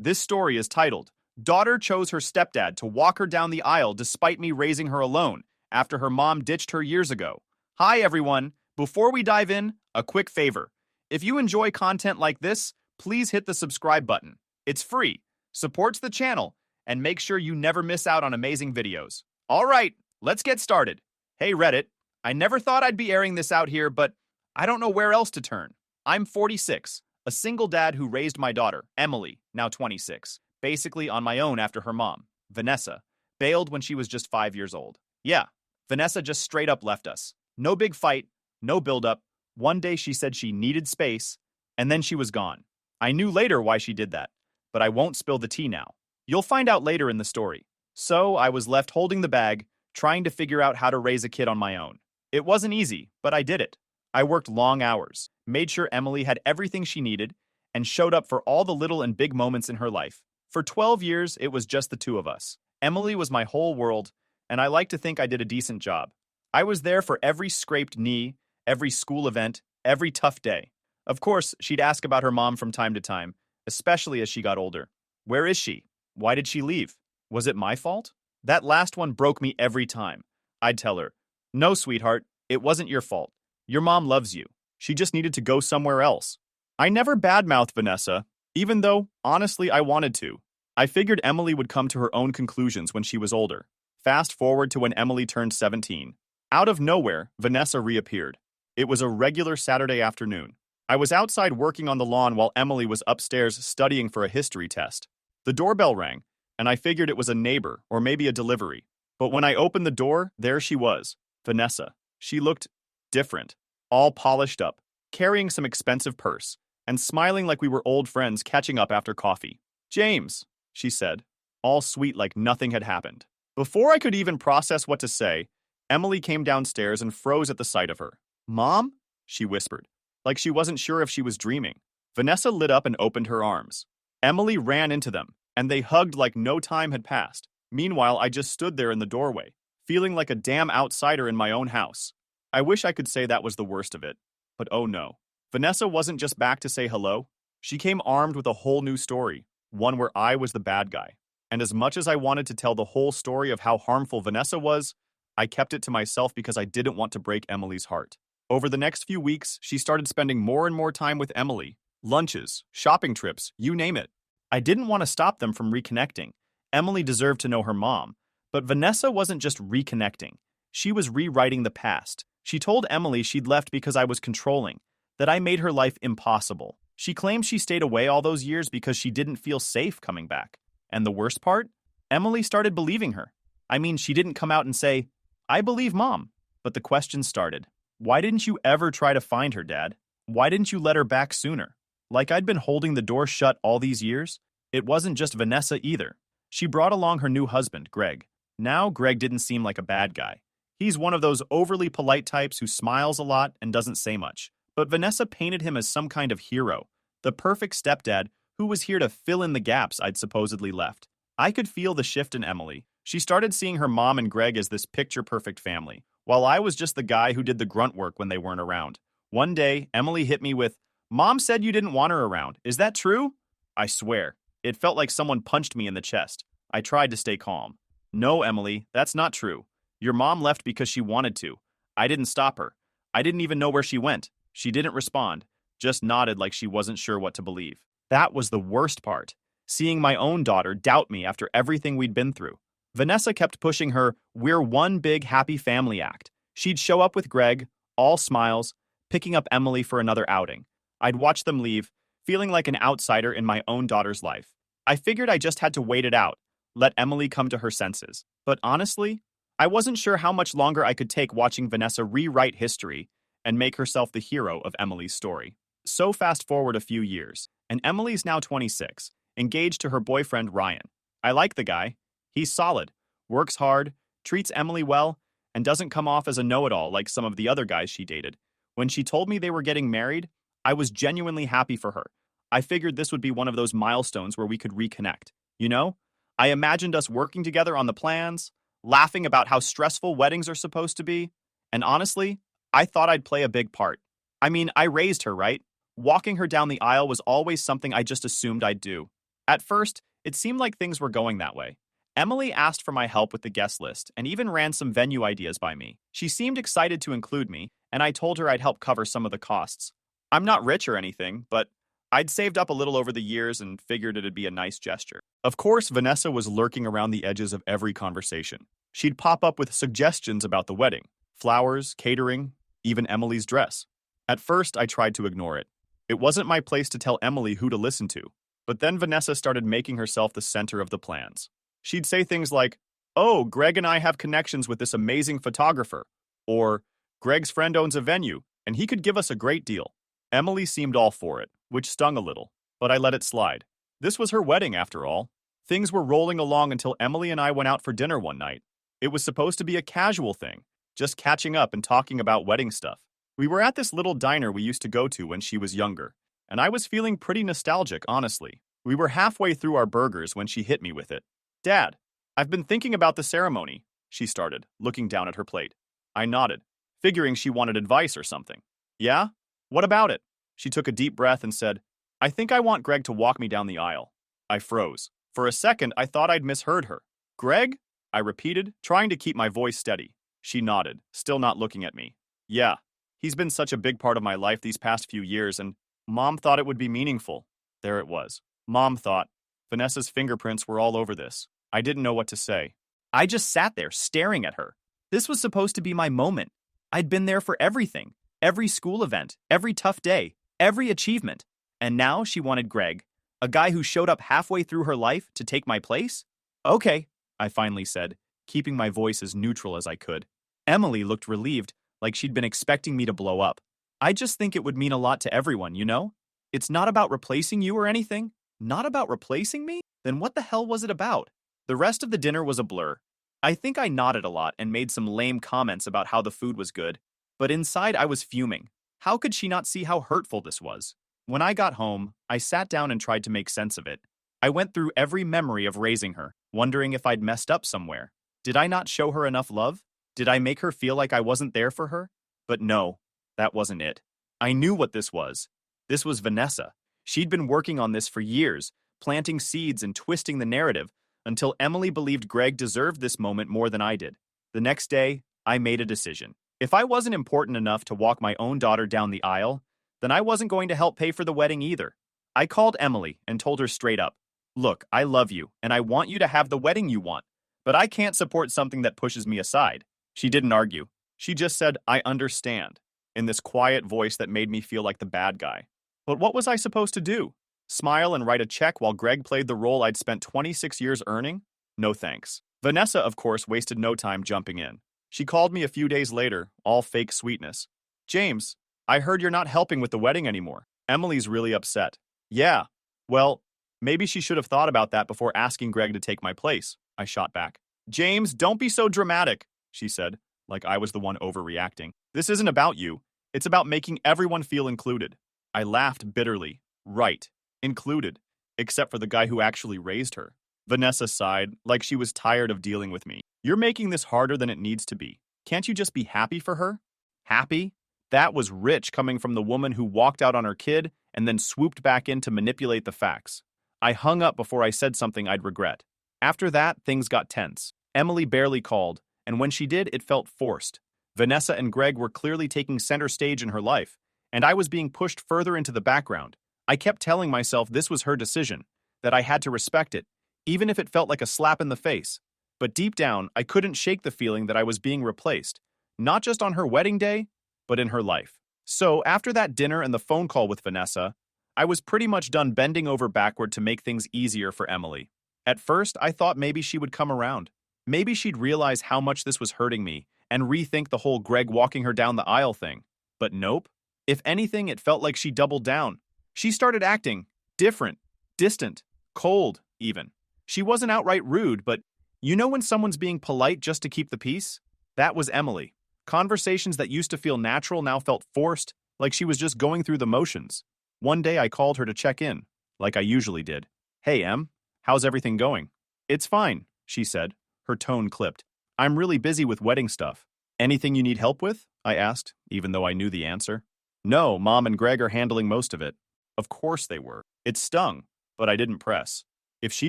This story is titled, Daughter Chose Her Stepdad to Walk Her Down the Aisle Despite Me Raising Her Alone After Her Mom Ditched Her Years Ago. Hi everyone, before we dive in, a quick favor. If you enjoy content like this, please hit the subscribe button. It's free, supports the channel, and make sure you never miss out on amazing videos. Alright, let's get started. Hey Reddit, I never thought I'd be airing this out here, but I don't know where else to turn. I'm 46, a single dad who raised my daughter, Emily, now 26, basically on my own after her mom, Vanessa, bailed when she was just 5 years old. Yeah, Vanessa just straight up left us. No big fight, no build-up. One day she said she needed space, and then she was gone. I knew later why she did that, but I won't spill the tea now. You'll find out later in the story. So I was left holding the bag, trying to figure out how to raise a kid on my own. It wasn't easy, but I did it. I worked long hours, made sure Emily had everything she needed, and showed up for all the little and big moments in her life. For 12 years, it was just the two of us. Emily was my whole world, and I like to think I did a decent job. I was there for every scraped knee, every school event, every tough day. Of course, she'd ask about her mom from time to time, especially as she got older. Where is she? Why did she leave? Was it my fault? That last one broke me every time. I'd tell her, no, sweetheart, it wasn't your fault. Your mom loves you. She just needed to go somewhere else. I never badmouthed Vanessa, even though, honestly, I wanted to. I figured Emily would come to her own conclusions when she was older. Fast forward to when Emily turned 17. Out of nowhere, Vanessa reappeared. It was a regular Saturday afternoon. I was outside working on the lawn while Emily was upstairs studying for a history test. The doorbell rang, and I figured it was a neighbor or maybe a delivery. But when I opened the door, there she was, Vanessa. She looked different, all polished up, carrying some expensive purse, and smiling like we were old friends catching up after coffee. James, she said, all sweet like nothing had happened. Before I could even process what to say, Emily came downstairs and froze at the sight of her. Mom? She whispered, like she wasn't sure if she was dreaming. Vanessa lit up and opened her arms. Emily ran into them, and they hugged like no time had passed. Meanwhile, I just stood there in the doorway, feeling like a damn outsider in my own house. I wish I could say that was the worst of it, but oh no. Vanessa wasn't just back to say hello. She came armed with a whole new story, one where I was the bad guy. And as much as I wanted to tell the whole story of how harmful Vanessa was, I kept it to myself because I didn't want to break Emily's heart. Over the next few weeks, she started spending more and more time with Emily. Lunches, shopping trips, you name it. I didn't want to stop them from reconnecting. Emily deserved to know her mom. But Vanessa wasn't just reconnecting. She was rewriting the past. She told Emily she'd left because I was controlling, that I made her life impossible. She claimed she stayed away all those years because she didn't feel safe coming back. And the worst part? Emily started believing her. I mean, she didn't come out and say, I believe Mom. But the questions started. Why didn't you ever try to find her, Dad? Why didn't you let her back sooner? Like I'd been holding the door shut all these years? It wasn't just Vanessa either. She brought along her new husband, Greg. Now, Greg didn't seem like a bad guy. He's one of those overly polite types who smiles a lot and doesn't say much. But Vanessa painted him as some kind of hero, the perfect stepdad who was here to fill in the gaps I'd supposedly left. I could feel the shift in Emily. She started seeing her mom and Greg as this picture-perfect family, while I was just the guy who did the grunt work when they weren't around. One day, Emily hit me with, Mom said you didn't want her around. Is that true? I swear, it felt like someone punched me in the chest. I tried to stay calm. No, Emily, that's not true. Your mom left because she wanted to. I didn't stop her. I didn't even know where she went. She didn't respond, just nodded like she wasn't sure what to believe. That was the worst part, seeing my own daughter doubt me after everything we'd been through. Vanessa kept pushing her, we're one big happy family act. She'd show up with Greg, all smiles, picking up Emily for another outing. I'd watch them leave, feeling like an outsider in my own daughter's life. I figured I just had to wait it out, let Emily come to her senses. But honestly, I wasn't sure how much longer I could take watching Vanessa rewrite history and make herself the hero of Emily's story. So fast forward a few years, and Emily's now 26, engaged to her boyfriend Ryan. I like the guy. He's solid, works hard, treats Emily well, and doesn't come off as a know-it-all like some of the other guys she dated. When she told me they were getting married, I was genuinely happy for her. I figured this would be one of those milestones where we could reconnect. You know? I imagined us working together on the plans, laughing about how stressful weddings are supposed to be, and honestly, I thought I'd play a big part. I mean, I raised her, right? Walking her down the aisle was always something I just assumed I'd do. At first, it seemed like things were going that way. Emily asked for my help with the guest list and even ran some venue ideas by me. She seemed excited to include me, and I told her I'd help cover some of the costs. I'm not rich or anything, but I'd saved up a little over the years and figured it'd be a nice gesture. Of course, Vanessa was lurking around the edges of every conversation. She'd pop up with suggestions about the wedding, flowers, catering, even Emily's dress. At first, I tried to ignore it. It wasn't my place to tell Emily who to listen to. But then Vanessa started making herself the center of the plans. She'd say things like, "Oh, Greg and I have connections with this amazing photographer," or "Greg's friend owns a venue, and he could give us a great deal." Emily seemed all for it, which stung a little, but I let it slide. This was her wedding, after all. Things were rolling along until Emily and I went out for dinner one night. It was supposed to be a casual thing, just catching up and talking about wedding stuff. We were at this little diner we used to go to when she was younger, and I was feeling pretty nostalgic, honestly. We were halfway through our burgers when she hit me with it. "Dad, I've been thinking about the ceremony," she started, looking down at her plate. I nodded, figuring she wanted advice or something. "Yeah? What about it?" She took a deep breath and said, "I think I want Greg to walk me down the aisle." I froze. For a second, I thought I'd misheard her. "Greg?" I repeated, trying to keep my voice steady. She nodded, still not looking at me. "Yeah. He's been such a big part of my life these past few years, and Mom thought it would be meaningful." There it was. Mom thought. Vanessa's fingerprints were all over this. I didn't know what to say. I just sat there, staring at her. This was supposed to be my moment. I'd been there for everything. Every school event, every tough day, every achievement. And now she wanted Greg, a guy who showed up halfway through her life, to take my place? "Okay," I finally said, keeping my voice as neutral as I could. Emily looked relieved, like she'd been expecting me to blow up. "I just think it would mean a lot to everyone, you know? It's not about replacing you or anything." Not about replacing me? Then what the hell was it about? The rest of the dinner was a blur. I think I nodded a lot and made some lame comments about how the food was good, but inside I was fuming. How could she not see how hurtful this was? When I got home, I sat down and tried to make sense of it. I went through every memory of raising her, wondering if I'd messed up somewhere. Did I not show her enough love? Did I make her feel like I wasn't there for her? But no, that wasn't it. I knew what this was. This was Vanessa. She'd been working on this for years, planting seeds and twisting the narrative, until Emily believed Greg deserved this moment more than I did. The next day, I made a decision. If I wasn't important enough to walk my own daughter down the aisle, then I wasn't going to help pay for the wedding either. I called Emily and told her straight up, "Look, I love you, and I want you to have the wedding you want, but I can't support something that pushes me aside." She didn't argue. She just said, "I understand," in this quiet voice that made me feel like the bad guy. But what was I supposed to do? Smile and write a check while Greg played the role I'd spent 26 years earning? No thanks. Vanessa, of course, wasted no time jumping in. She called me a few days later, all fake sweetness. "James, I heard you're not helping with the wedding anymore." Emily's really upset. "Yeah. Well, maybe she should have thought about that before asking Greg to take my place," I shot back. "James, don't be so dramatic," she said, like I was the one overreacting. "This isn't about you. It's about making everyone feel included." I laughed bitterly. Right. Included. Except for the guy who actually raised her. Vanessa sighed, like she was tired of dealing with me. "You're making this harder than it needs to be. Can't you just be happy for her?" Happy? That was rich coming from the woman who walked out on her kid and then swooped back in to manipulate the facts. I hung up before I said something I'd regret. After that, things got tense. Emily barely called, and when she did, it felt forced. Vanessa and Greg were clearly taking center stage in her life, and I was being pushed further into the background. I kept telling myself this was her decision, that I had to respect it, even if it felt like a slap in the face. But deep down, I couldn't shake the feeling that I was being replaced, not just on her wedding day, but in her life. So, after that dinner and the phone call with Vanessa, I was pretty much done bending over backward to make things easier for Emily. At first, I thought maybe she would come around. Maybe she'd realize how much this was hurting me and rethink the whole Greg walking her down the aisle thing. But nope. If anything, it felt like she doubled down. She started acting different, distant, cold, even. She wasn't outright rude, but you know when someone's being polite just to keep the peace? That was Emily. Conversations that used to feel natural now felt forced, like she was just going through the motions. One day I called her to check in, like I usually did. "Hey, Em, how's everything going?" "It's fine," she said, her tone clipped. "I'm really busy with wedding stuff." "Anything you need help with?" I asked, even though I knew the answer. "No, Mom and Greg are handling most of it." Of course they were. It stung, but I didn't press. If she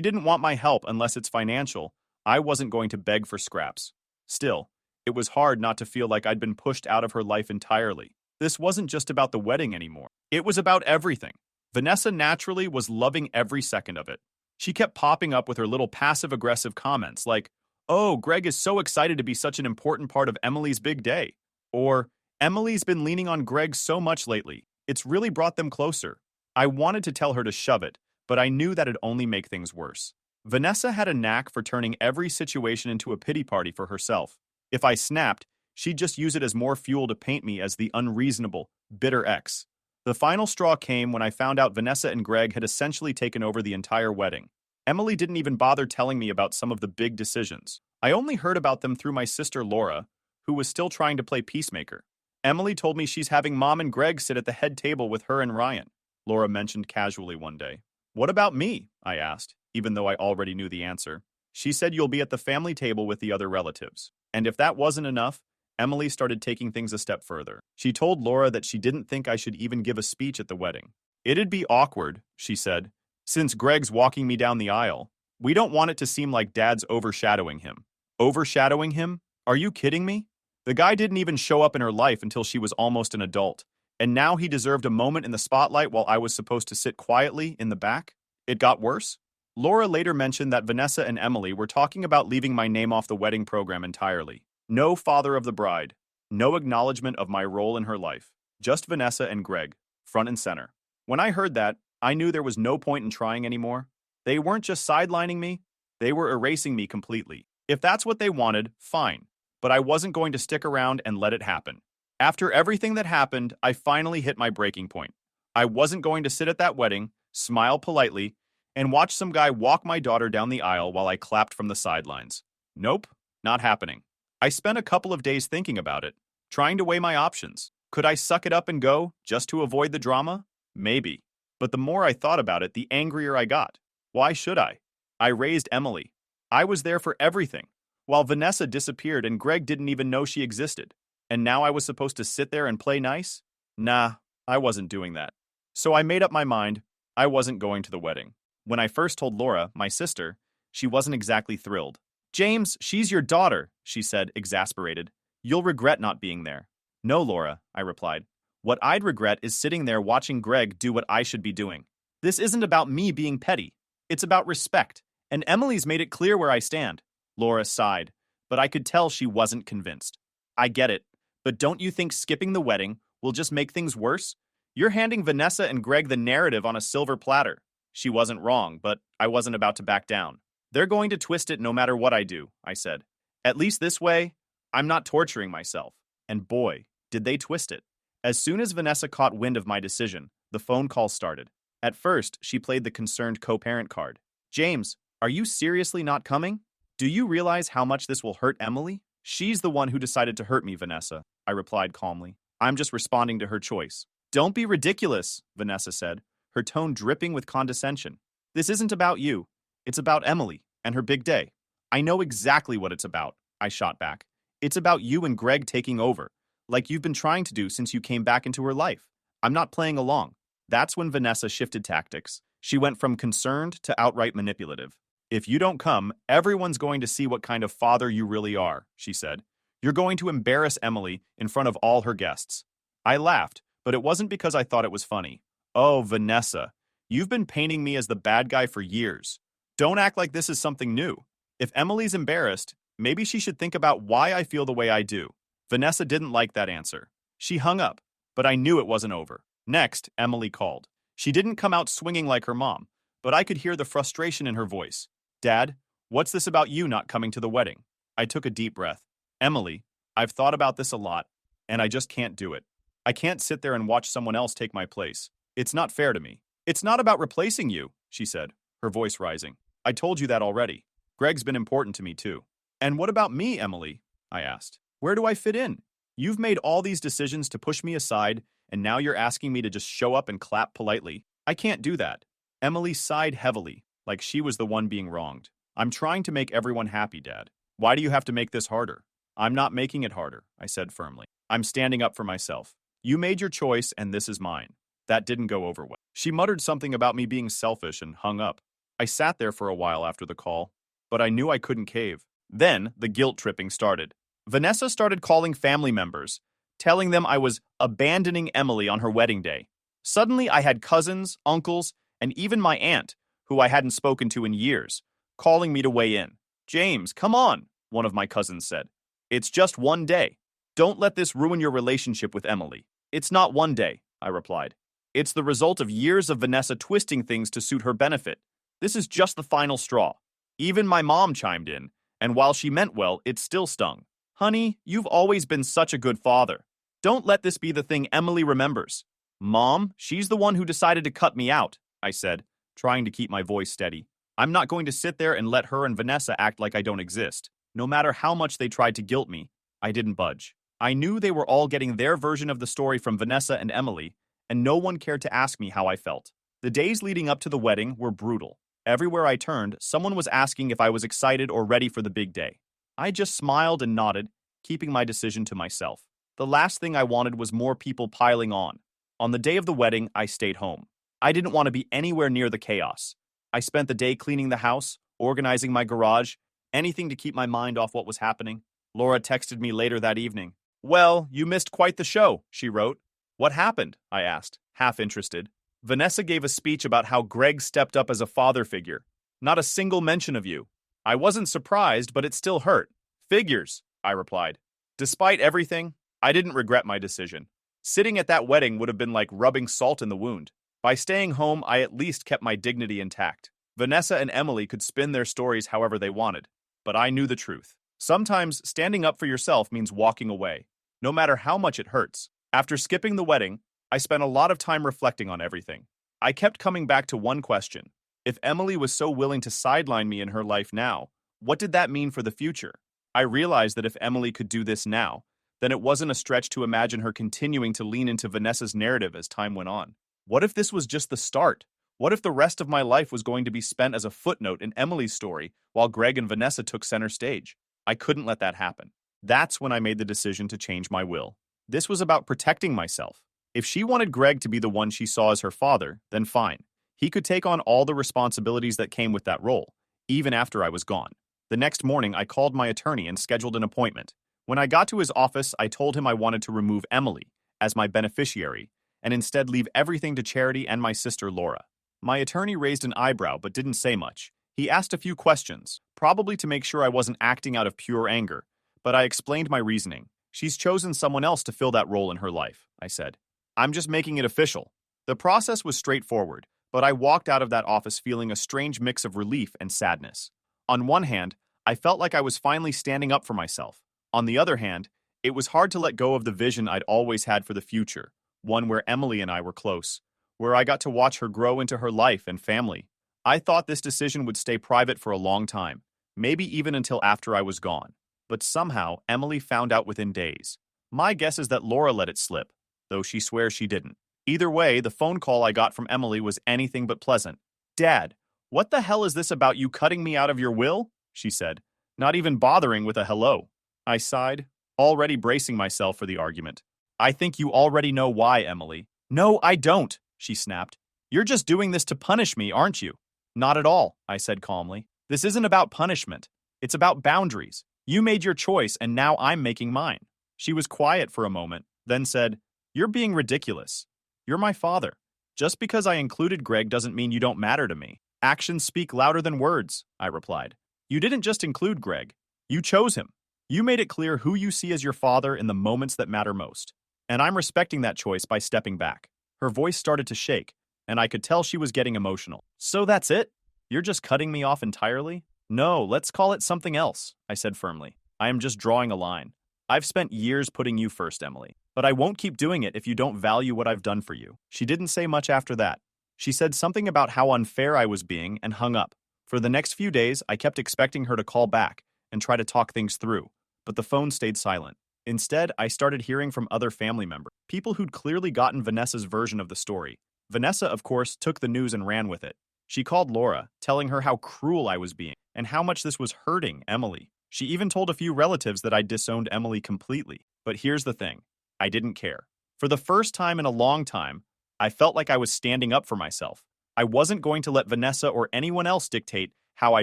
didn't want my help unless it's financial, I wasn't going to beg for scraps. Still, it was hard not to feel like I'd been pushed out of her life entirely. This wasn't just about the wedding anymore. It was about everything. Vanessa naturally was loving every second of it. She kept popping up with her little passive-aggressive comments like, "Oh, Greg is so excited to be such an important part of Emily's big day." Or, "Emily's been leaning on Greg so much lately. It's really brought them closer." I wanted to tell her to shove it, but I knew that'd only make things worse. Vanessa had a knack for turning every situation into a pity party for herself. If I snapped, she'd just use it as more fuel to paint me as the unreasonable, bitter ex. The final straw came when I found out Vanessa and Greg had essentially taken over the entire wedding. Emily didn't even bother telling me about some of the big decisions. I only heard about them through my sister Laura, who was still trying to play peacemaker. Emily told me she's having Mom and Greg sit at the head table with her and Ryan, Laura mentioned casually one day. "What about me?" I asked, even though I already knew the answer. She said you'll be at the family table with the other relatives. And if that wasn't enough, Emily started taking things a step further. She told Laura that she didn't think I should even give a speech at the wedding. "It'd be awkward," she said, "since Greg's walking me down the aisle. We don't want it to seem like Dad's overshadowing him." Overshadowing him? Are you kidding me? The guy didn't even show up in her life until she was almost an adult. And now he deserved a moment in the spotlight while I was supposed to sit quietly in the back? It got worse? Laura later mentioned that Vanessa and Emily were talking about leaving my name off the wedding program entirely. No father of the bride. No acknowledgement of my role in her life. Just Vanessa and Greg, front and center. When I heard that, I knew there was no point in trying anymore. They weren't just sidelining me, they were erasing me completely. If that's what they wanted, fine. But I wasn't going to stick around and let it happen. After everything that happened, I finally hit my breaking point. I wasn't going to sit at that wedding, smile politely, and watch some guy walk my daughter down the aisle while I clapped from the sidelines. Nope, not happening. I spent a couple of days thinking about it, trying to weigh my options. Could I suck it up and go, just to avoid the drama? Maybe. But the more I thought about it, the angrier I got. Why should I? I raised Emily. I was there for everything, while Vanessa disappeared and Greg didn't even know she existed. And now I was supposed to sit there and play nice? Nah, I wasn't doing that. So I made up my mind. I wasn't going to the wedding. When I first told Laura, my sister, she wasn't exactly thrilled. "James, she's your daughter," she said, exasperated. "You'll regret not being there." "No, Laura," I replied. "What I'd regret is sitting there watching Greg do what I should be doing. This isn't about me being petty. It's about respect, and Emily's made it clear where I stand." Laura sighed, but I could tell she wasn't convinced. "I get it, but don't you think skipping the wedding will just make things worse? You're handing Vanessa and Greg the narrative on a silver platter." She wasn't wrong, but I wasn't about to back down. "They're going to twist it no matter what I do," I said. "At least this way, I'm not torturing myself." And boy, did they twist it. As soon as Vanessa caught wind of my decision, the phone call started. At first, she played the concerned co-parent card. "James, are you seriously not coming? Do you realize how much this will hurt Emily?" "She's the one who decided to hurt me, Vanessa," I replied calmly. "I'm just responding to her choice." "Don't be ridiculous," Vanessa said, her tone dripping with condescension. "This isn't about you. It's about Emily and her big day." "I know exactly what it's about," I shot back. "It's about you and Greg taking over, like you've been trying to do since you came back into her life. I'm not playing along." That's when Vanessa shifted tactics. She went from concerned to outright manipulative. "If you don't come, everyone's going to see what kind of father you really are," she said. "You're going to embarrass Emily in front of all her guests." I laughed, but it wasn't because I thought it was funny. "Oh, Vanessa, you've been painting me as the bad guy for years. Don't act like this is something new. If Emily's embarrassed, maybe she should think about why I feel the way I do." Vanessa didn't like that answer. She hung up, but I knew it wasn't over. Next, Emily called. She didn't come out swinging like her mom, but I could hear the frustration in her voice. "Dad, what's this about you not coming to the wedding?" I took a deep breath. "Emily, I've thought about this a lot, and I just can't do it. I can't sit there and watch someone else take my place. It's not fair to me." "It's not about replacing you," she said, her voice rising. "I told you that already. Greg's been important to me too." "And what about me, Emily?" I asked. "Where do I fit in? You've made all these decisions to push me aside, and now you're asking me to just show up and clap politely. I can't do that." Emily sighed heavily, like she was the one being wronged. "I'm trying to make everyone happy, Dad. Why do you have to make this harder?" "I'm not making it harder," I said firmly. "I'm standing up for myself. You made your choice, and this is mine." That didn't go over well. She muttered something about me being selfish and hung up. I sat there for a while after the call, but I knew I couldn't cave. Then the guilt tripping started. Vanessa started calling family members, telling them I was abandoning Emily on her wedding day. Suddenly, I had cousins, uncles, and even my aunt, who I hadn't spoken to in years, calling me to weigh in. "James, come on," one of my cousins said. "It's just one day. Don't let this ruin your relationship with Emily." "It's not one day," I replied. "It's the result of years of Vanessa twisting things to suit her benefit. This is just the final straw." Even my mom chimed in, and while she meant well, it still stung. "Honey, you've always been such a good father. Don't let this be the thing Emily remembers." "Mom, she's the one who decided to cut me out," I said, trying to keep my voice steady. "I'm not going to sit there and let her and Vanessa act like I don't exist. No matter how much they tried to guilt me, I didn't budge. I knew they were all getting their version of the story from Vanessa and Emily, and no one cared to ask me how I felt. The days leading up to the wedding were brutal. Everywhere I turned, someone was asking if I was excited or ready for the big day. I just smiled and nodded, keeping my decision to myself. The last thing I wanted was more people piling on. On the day of the wedding, I stayed home. I didn't want to be anywhere near the chaos. I spent the day cleaning the house, organizing my garage, anything to keep my mind off what was happening. Laura texted me later that evening. "Well, you missed quite the show," she wrote. "What happened?" I asked, half interested. "Vanessa gave a speech about how Greg stepped up as a father figure. Not a single mention of you. I wasn't surprised, but it still hurt." "Figures," I replied. Despite everything, I didn't regret my decision. Sitting at that wedding would have been like rubbing salt in the wound. By staying home, I at least kept my dignity intact. Vanessa and Emily could spin their stories however they wanted, but I knew the truth. Sometimes standing up for yourself means walking away, no matter how much it hurts. After skipping the wedding, I spent a lot of time reflecting on everything. I kept coming back to one question. If Emily was so willing to sideline me in her life now, what did that mean for the future? I realized that if Emily could do this now, then it wasn't a stretch to imagine her continuing to lean into Vanessa's narrative as time went on. What if this was just the start? What if the rest of my life was going to be spent as a footnote in Emily's story while Greg and Vanessa took center stage? I couldn't let that happen. That's when I made the decision to change my will. This was about protecting myself. If she wanted Greg to be the one she saw as her father, then fine. He could take on all the responsibilities that came with that role, even after I was gone. The next morning, I called my attorney and scheduled an appointment. When I got to his office, I told him I wanted to remove Emily as my beneficiary and instead leave everything to Charity and my sister Laura. My attorney raised an eyebrow but didn't say much. He asked a few questions, probably to make sure I wasn't acting out of pure anger, but I explained my reasoning. "She's chosen someone else to fill that role in her life," I said. "I'm just making it official." The process was straightforward, but I walked out of that office feeling a strange mix of relief and sadness. On one hand, I felt like I was finally standing up for myself. On the other hand, it was hard to let go of the vision I'd always had for the future, one where Emily and I were close, where I got to watch her grow into her life and family. I thought this decision would stay private for a long time, maybe even until after I was gone. But somehow, Emily found out within days. My guess is that Laura let it slip, though she swears she didn't. Either way, the phone call I got from Emily was anything but pleasant. "Dad, what the hell is this about you cutting me out of your will?" she said, not even bothering with a hello. I sighed, already bracing myself for the argument. "I think you already know why, Emily." "No, I don't," she snapped. "You're just doing this to punish me, aren't you?" "Not at all," I said calmly. "This isn't about punishment. It's about boundaries. You made your choice, and now I'm making mine." She was quiet for a moment, then said, "You're being ridiculous. You're my father. Just because I included Greg doesn't mean you don't matter to me. Actions speak louder than words," I replied. "You didn't just include Greg. You chose him. You made it clear who you see as your father in the moments that matter most. And I'm respecting that choice by stepping back." Her voice started to shake, and I could tell she was getting emotional. "So that's it? You're just cutting me off entirely?" "No, let's call it something else," I said firmly. "I am just drawing a line. I've spent years putting you first, Emily, but I won't keep doing it if you don't value what I've done for you." She didn't say much after that. She said something about how unfair I was being and hung up. For the next few days, I kept expecting her to call back and try to talk things through, but the phone stayed silent. Instead, I started hearing from other family members, people who'd clearly gotten Vanessa's version of the story. Vanessa, of course, took the news and ran with it. She called Laura, telling her how cruel I was being and how much this was hurting Emily. She even told a few relatives that I disowned Emily completely. But here's the thing. I didn't care. For the first time in a long time, I felt like I was standing up for myself. I wasn't going to let Vanessa or anyone else dictate how I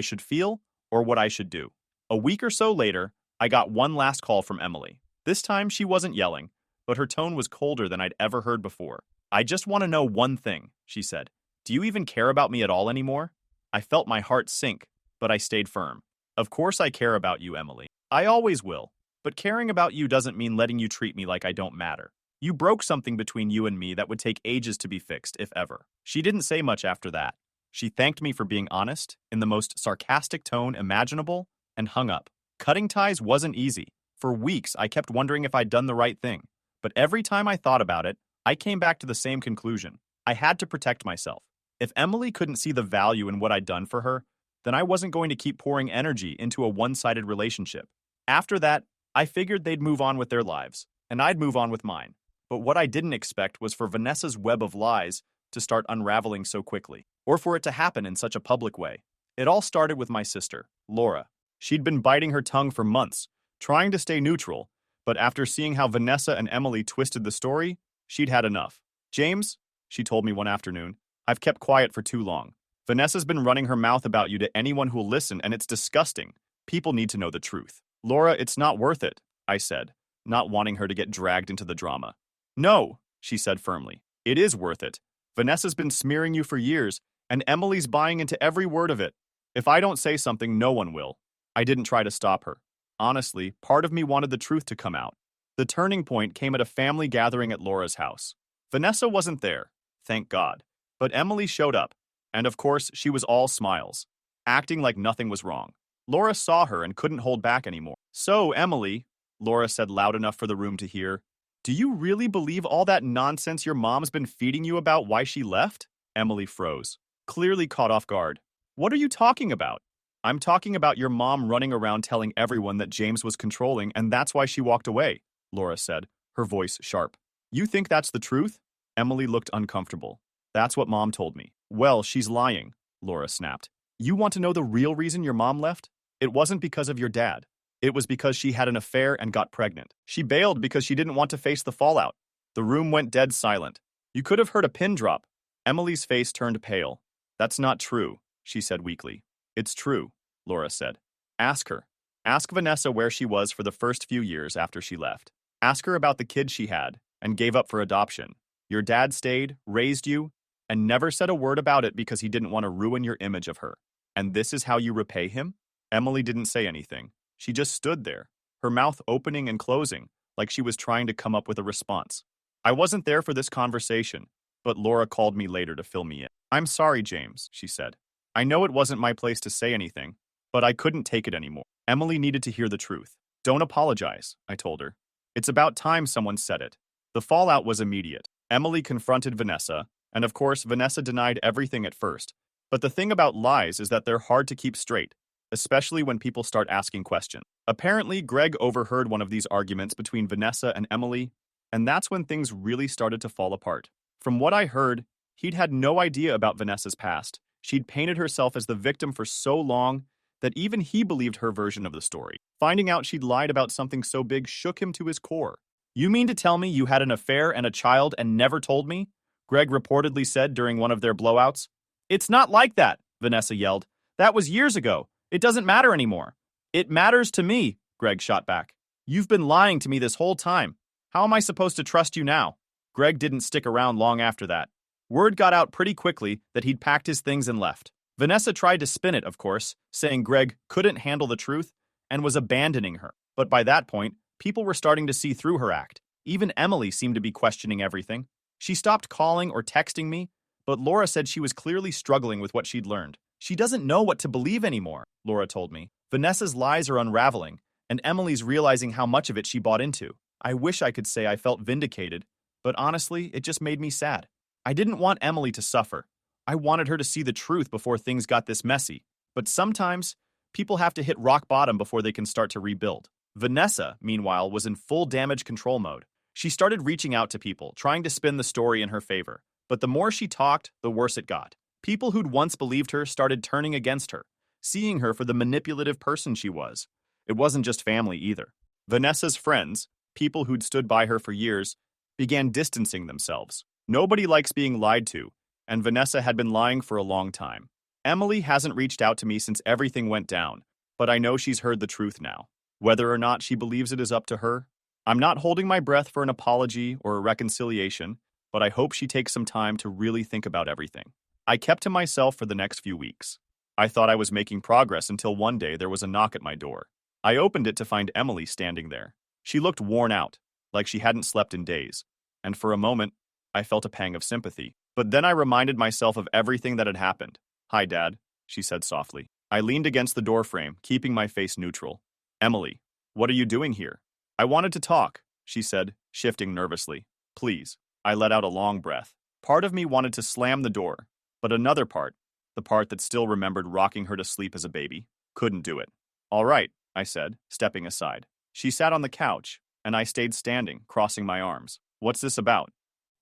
should feel or what I should do. A week or so later, I got one last call from Emily. This time, she wasn't yelling, but her tone was colder than I'd ever heard before. "I just want to know one thing," she said. "Do you even care about me at all anymore?" I felt my heart sink, but I stayed firm. "Of course I care about you, Emily. I always will. But caring about you doesn't mean letting you treat me like I don't matter. You broke something between you and me that would take ages to be fixed, if ever." She didn't say much after that. She thanked me for being honest, in the most sarcastic tone imaginable, and hung up. Cutting ties wasn't easy. For weeks, I kept wondering if I'd done the right thing. But every time I thought about it, I came back to the same conclusion. I had to protect myself. If Emily couldn't see the value in what I'd done for her, then I wasn't going to keep pouring energy into a one-sided relationship. After that, I figured they'd move on with their lives, and I'd move on with mine. But what I didn't expect was for Vanessa's web of lies to start unraveling so quickly, or for it to happen in such a public way. It all started with my sister, Laura. She'd been biting her tongue for months, trying to stay neutral, but after seeing how Vanessa and Emily twisted the story, she'd had enough. "James," she told me one afternoon, "I've kept quiet for too long. Vanessa's been running her mouth about you to anyone who'll listen, and it's disgusting. People need to know the truth." "Laura, it's not worth it," I said, not wanting her to get dragged into the drama. "No," she said firmly. "It is worth it. Vanessa's been smearing you for years, and Emily's buying into every word of it. If I don't say something, no one will." I didn't try to stop her. Honestly, part of me wanted the truth to come out. The turning point came at a family gathering at Laura's house. Vanessa wasn't there, thank God, but Emily showed up, and of course, she was all smiles, acting like nothing was wrong. Laura saw her and couldn't hold back anymore. "So, Emily," Laura said loud enough for the room to hear, "do you really believe all that nonsense your mom's been feeding you about why she left?" Emily froze, clearly caught off guard. "What are you talking about?" "I'm talking about your mom running around telling everyone that James was controlling and that's why she walked away," Laura said, her voice sharp. "You think that's the truth?" Emily looked uncomfortable. "That's what Mom told me." "Well, she's lying," Laura snapped. "You want to know the real reason your mom left? It wasn't because of your dad. It was because she had an affair and got pregnant. She bailed because she didn't want to face the fallout." The room went dead silent. You could have heard a pin drop. Emily's face turned pale. "That's not true," she said weakly. "It's true," Laura said. "Ask her. Ask Vanessa where she was for the first few years after she left. Ask her about the kids she had and gave up for adoption. Your dad stayed, raised you, and never said a word about it because he didn't want to ruin your image of her. And this is how you repay him?" Emily didn't say anything. She just stood there, her mouth opening and closing, like she was trying to come up with a response. I wasn't there for this conversation, but Laura called me later to fill me in. "I'm sorry, James," she said. "I know it wasn't my place to say anything, but I couldn't take it anymore." Emily needed to hear the truth. "Don't apologize," I told her. "It's about time someone said it." The fallout was immediate. Emily confronted Vanessa, and of course, Vanessa denied everything at first. But the thing about lies is that they're hard to keep straight, especially when people start asking questions. Apparently, Greg overheard one of these arguments between Vanessa and Emily, and that's when things really started to fall apart. From what I heard, he'd had no idea about Vanessa's past. She'd painted herself as the victim for so long that even he believed her version of the story. Finding out she'd lied about something so big shook him to his core. "You mean to tell me you had an affair and a child and never told me?" Greg reportedly said during one of their blowouts. "It's not like that," Vanessa yelled. "That was years ago. It doesn't matter anymore." "It matters to me," Greg shot back. "You've been lying to me this whole time. How am I supposed to trust you now?" Greg didn't stick around long after that. Word got out pretty quickly that he'd packed his things and left. Vanessa tried to spin it, of course, saying Greg couldn't handle the truth and was abandoning her. But by that point, people were starting to see through her act. Even Emily seemed to be questioning everything. She stopped calling or texting me, but Laura said she was clearly struggling with what she'd learned. "She doesn't know what to believe anymore," Laura told me. "Vanessa's lies are unraveling, and Emily's realizing how much of it she bought into. I wish I could say I felt vindicated, but honestly, it just made me sad. I didn't want Emily to suffer. I wanted her to see the truth before things got this messy. But sometimes, people have to hit rock bottom before they can start to rebuild." Vanessa, meanwhile, was in full damage control mode. She started reaching out to people, trying to spin the story in her favor. But the more she talked, the worse it got. People who'd once believed her started turning against her, seeing her for the manipulative person she was. It wasn't just family either. Vanessa's friends, people who'd stood by her for years, began distancing themselves. Nobody likes being lied to, and Vanessa had been lying for a long time. Emily hasn't reached out to me since everything went down, but I know she's heard the truth now. Whether or not she believes it is up to her. I'm not holding my breath for an apology or a reconciliation, but I hope she takes some time to really think about everything. I kept to myself for the next few weeks. I thought I was making progress until one day there was a knock at my door. I opened it to find Emily standing there. She looked worn out, like she hadn't slept in days, and for a moment, I felt a pang of sympathy. But then I reminded myself of everything that had happened. "Hi, Dad," she said softly. I leaned against the doorframe, keeping my face neutral. "Emily, what are you doing here?" "I wanted to talk," she said, shifting nervously. "Please." I let out a long breath. Part of me wanted to slam the door, but another part, the part that still remembered rocking her to sleep as a baby, couldn't do it. "All right," I said, stepping aside. She sat on the couch, and I stayed standing, crossing my arms. "What's this about?"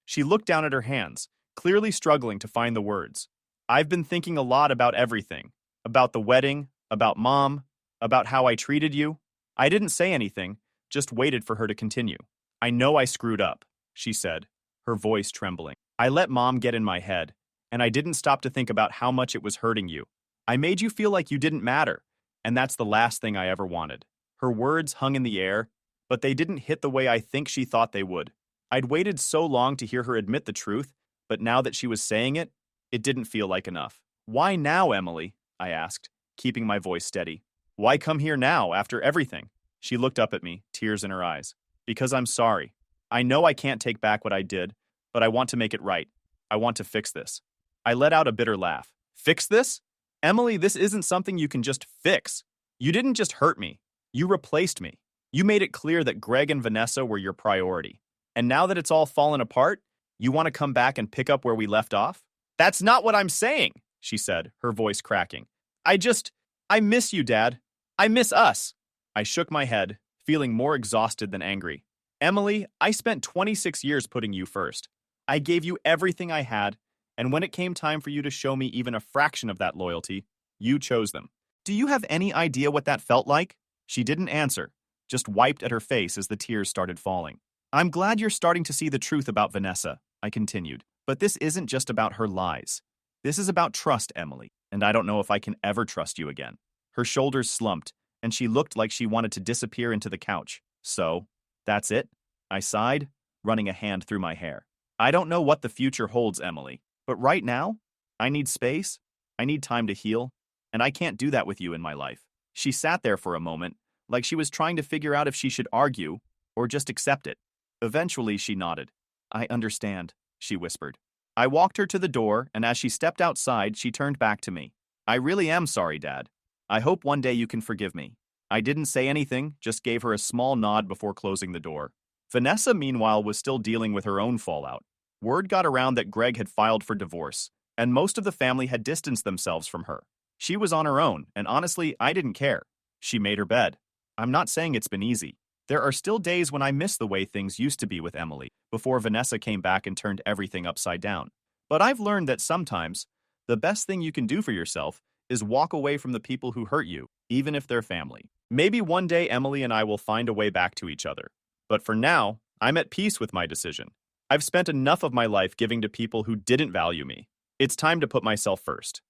She looked down at her hands, clearly struggling to find the words. "I've been thinking a lot about everything. About the wedding, about Mom, about how I treated you." I didn't say anything, just waited for her to continue. "I know I screwed up," she said, her voice trembling. "I let Mom get in my head, and I didn't stop to think about how much it was hurting you. I made you feel like you didn't matter, and that's the last thing I ever wanted." Her words hung in the air, but they didn't hit the way I think she thought they would. I'd waited so long to hear her admit the truth, but now that she was saying it, it didn't feel like enough. "Why now, Emily?" I asked, keeping my voice steady. "Why come here now, after everything?" She looked up at me, tears in her eyes. "Because I'm sorry. I know I can't take back what I did, but I want to make it right. I want to fix this." I let out a bitter laugh. "Fix this? Emily, this isn't something you can just fix. You didn't just hurt me. You replaced me. You made it clear that Greg and Vanessa were your priority. And now that it's all fallen apart, you want to come back and pick up where we left off?" "That's not what I'm saying," she said, her voice cracking. I miss you, Dad. I miss us." I shook my head, feeling more exhausted than angry. "Emily, I spent 26 years putting you first. I gave you everything I had, and when it came time for you to show me even a fraction of that loyalty, you chose them. Do you have any idea what that felt like?" She didn't answer, just wiped at her face as the tears started falling. "I'm glad you're starting to see the truth about Vanessa," I continued. "But this isn't just about her lies. This is about trust, Emily, and I don't know if I can ever trust you again." Her shoulders slumped, and she looked like she wanted to disappear into the couch. "So, that's it?" I sighed, running a hand through my hair. "I don't know what the future holds, Emily, but right now, I need space, I need time to heal, and I can't do that with you in my life." She sat there for a moment, like she was trying to figure out if she should argue or just accept it. Eventually, she nodded. "I understand," she whispered. I walked her to the door, and as she stepped outside, she turned back to me. "I really am sorry, Dad. I hope one day you can forgive me." I didn't say anything, just gave her a small nod before closing the door. Vanessa, meanwhile, was still dealing with her own fallout. Word got around that Greg had filed for divorce, and most of the family had distanced themselves from her. She was on her own, and honestly, I didn't care. She made her bed. I'm not saying it's been easy. There are still days when I miss the way things used to be with Emily, before Vanessa came back and turned everything upside down. But I've learned that sometimes, the best thing you can do for yourself is walk away from the people who hurt you, even if they're family. Maybe one day Emily and I will find a way back to each other. But for now, I'm at peace with my decision. I've spent enough of my life giving to people who didn't value me. It's time to put myself first.